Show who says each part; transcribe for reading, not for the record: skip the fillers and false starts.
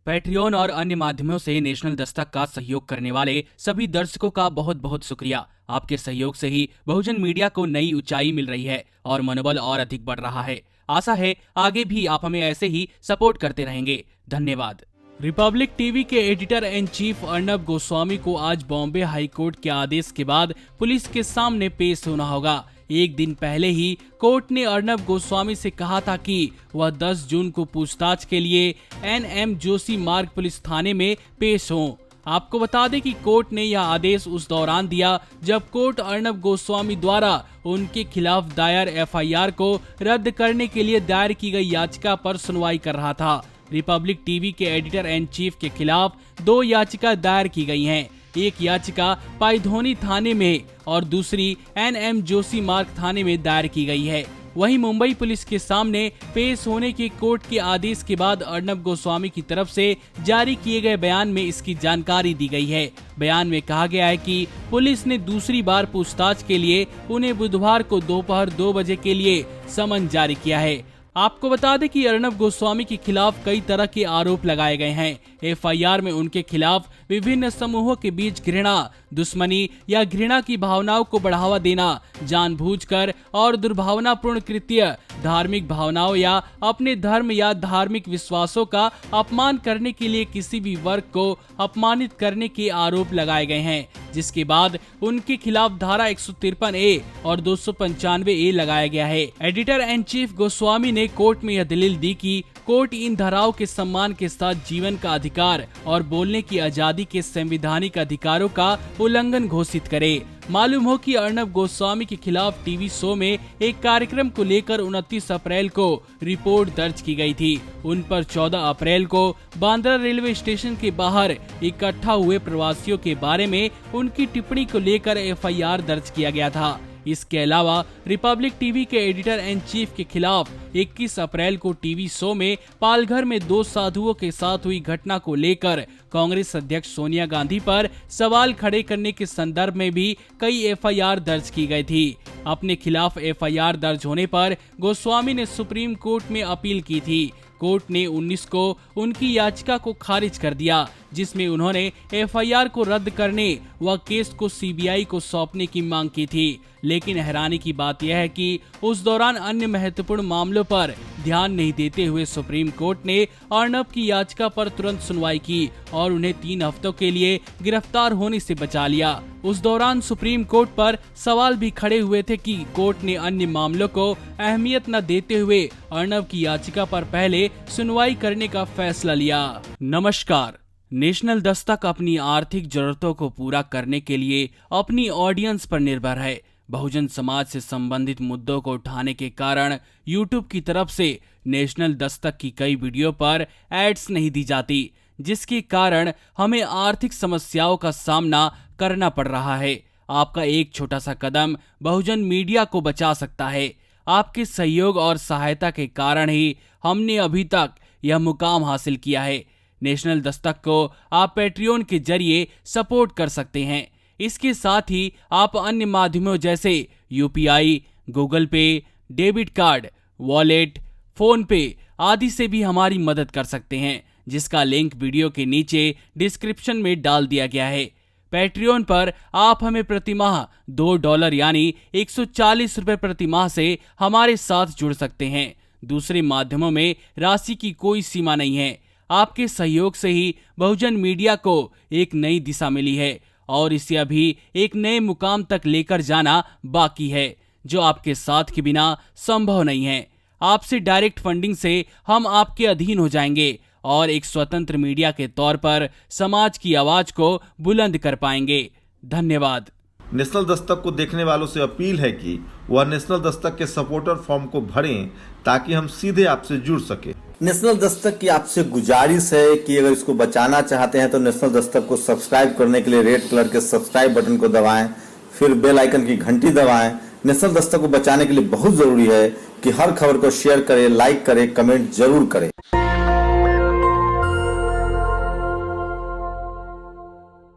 Speaker 1: Patreon और अन्य माध्यमों से नेशनल दस्तक का सहयोग करने वाले सभी दर्शकों का बहुत बहुत शुक्रिया। आपके सहयोग से ही बहुजन मीडिया को नई ऊंचाई मिल रही है और मनोबल और अधिक बढ़ रहा है। आशा है आगे भी आप हमें ऐसे ही सपोर्ट करते रहेंगे। धन्यवाद। रिपब्लिक टीवी के editor in chief Arnab Goswami को आज बॉम्बे हाईकोर्ट के आदेश के बाद पुलिस के सामने पेश होना होगा। एक दिन पहले ही कोर्ट ने अर्नब गोस्वामी से कहा था कि वह 10 जून को पूछताछ के लिए NM जोशी मार्ग पुलिस थाने में पेश हों। आपको बता दें कि कोर्ट ने यह आदेश उस दौरान दिया जब कोर्ट अर्नब गोस्वामी द्वारा उनके खिलाफ दायर FIR को रद्द करने के लिए दायर की गई याचिका पर सुनवाई कर रहा था। रिपब्लिक टीवी के एडिटर इन चीफ के खिलाफ 2 याचिका दायर की गई हैं। एक याचिका पाइधोनी थाने में और दूसरी NM जोशी मार्ग थाने में दायर की गई है। वहीं मुंबई पुलिस के सामने पेश होने के कोर्ट के आदेश के बाद अर्नब गोस्वामी की तरफ से जारी किए गए बयान में इसकी जानकारी दी गई है। बयान में कहा गया है कि पुलिस ने दूसरी बार पूछताछ के लिए उन्हें बुधवार को दोपहर 2 बजे के लिए समन जारी किया है। आपको बता दें कि अर्नब गोस्वामी के खिलाफ कई तरह के आरोप लगाए गए हैं। FIR में उनके खिलाफ विभिन्न समूहों के बीच घृणा, दुश्मनी या घृणा की भावनाओं को बढ़ावा देना, जानबूझकर और दुर्भावनापूर्ण कृत्य, धार्मिक भावनाओं या अपने धर्म या धार्मिक विश्वासों का अपमान करने के लिए किसी भी वर्ग को अपमानित करने के आरोप लगाए गए हैं, जिसके बाद उनके खिलाफ धारा 153A और 295A लगाया गया है। एडिटर इन चीफ गोस्वामी ने कोर्ट में यह दलील दी कि कोर्ट इन धाराओं के सम्मान के साथ जीवन का अधिकार और बोलने की आजादी के संवैधानिक अधिकारों का उल्लंघन घोषित करे। मालूम हो कि अर्नब गोस्वामी के खिलाफ टीवी शो में एक कार्यक्रम को लेकर 29 अप्रैल को रिपोर्ट दर्ज की गई थी। उन पर 14 अप्रैल को बांद्रा रेलवे स्टेशन के बाहर इकट्ठा हुए प्रवासियों के बारे में उनकी टिप्पणी को लेकर FIR दर्ज किया गया था। इसके अलावा रिपब्लिक टीवी के एडिटर इन चीफ के खिलाफ 21 अप्रैल को टीवी शो में पालघर में 2 साधुओं के साथ हुई घटना को लेकर कांग्रेस अध्यक्ष सोनिया गांधी पर सवाल खड़े करने के संदर्भ में भी कई FIR दर्ज की गई थी। अपने खिलाफ FIR दर्ज होने पर गोस्वामी ने सुप्रीम कोर्ट में अपील की थी। कोर्ट ने 19 को उनकी याचिका को खारिज कर दिया, जिसमें उन्होंने FIR को रद्द करने व केस को CBI को सौंपने की मांग की थी। लेकिन हैरानी की बात यह है कि उस दौरान अन्य महत्वपूर्ण मामलों पर ध्यान नहीं देते हुए सुप्रीम कोर्ट ने अर्नब की याचिका पर तुरंत सुनवाई की और उन्हें 3 हफ्तों के लिए गिरफ्तार होने से बचा लिया। उस दौरान सुप्रीम कोर्ट पर सवाल भी खड़े हुए थे कि कोर्ट ने अन्य मामलों को अहमियत न देते हुए अर्नब की याचिका पर पहले सुनवाई करने का फैसला लिया। नमस्कार। नेशनल दस्तक अपनी आर्थिक जरूरतों को पूरा करने के लिए अपनी ऑडियंस पर निर्भर है। बहुजन समाज से संबंधित मुद्दों को उठाने के कारण YouTube की तरफ से नेशनल दस्तक की कई वीडियो पर एड्स नहीं दी जाती, जिसके कारण हमें आर्थिक समस्याओं का सामना करना पड़ रहा है। आपका एक छोटा सा कदम बहुजन मीडिया को बचा सकता है। आपके सहयोग और सहायता के कारण ही हमने अभी तक यह मुकाम हासिल किया है। नेशनल दस्तक को आप पैट्रियन के जरिए सपोर्ट कर सकते हैं। इसके साथ ही आप अन्य माध्यमों जैसे UPI, गूगल पे, डेबिट कार्ड, वॉलेट, फोन पे आदि से भी हमारी मदद कर सकते हैं, जिसका लिंक वीडियो के नीचे डिस्क्रिप्शन में डाल दिया गया है। पैट्रियन पर आप हमें प्रतिमाह $2 यानी 140 रुपए प्रतिमाह से हमारे साथ जुड़ सकते हैं। दूसरे माध्यमों में राशि की कोई सीमा नहीं है। आपके सहयोग से ही बहुजन मीडिया को एक नई दिशा मिली है और इसे अभी एक नए मुकाम तक लेकर जाना बाकी है, जो आपके साथ के बिना संभव नहीं है। आपसे डायरेक्ट फंडिंग से हम आपके अधीन हो जाएंगे और एक स्वतंत्र मीडिया के तौर पर समाज की आवाज को बुलंद कर पाएंगे। धन्यवाद।
Speaker 2: नेशनल दस्तक को देखने वालों से अपील है कि वह नेशनल दस्तक के सपोर्टर फॉर्म को भरें ताकि हम सीधे आपसे जुड़ सके।
Speaker 3: नेशनल दस्तक की आपसे गुजारिश है कि अगर इसको बचाना चाहते हैं तो नेशनल दस्तक को सब्सक्राइब करने के लिए रेड कलर के सब्सक्राइब बटन को दबाएं, फिर बेल आइकन की घंटी दबाएं। नेशनल दस्तक को बचाने के लिए बहुत जरूरी है कि हर खबर को शेयर करें, लाइक करें, कमेंट जरूर करें।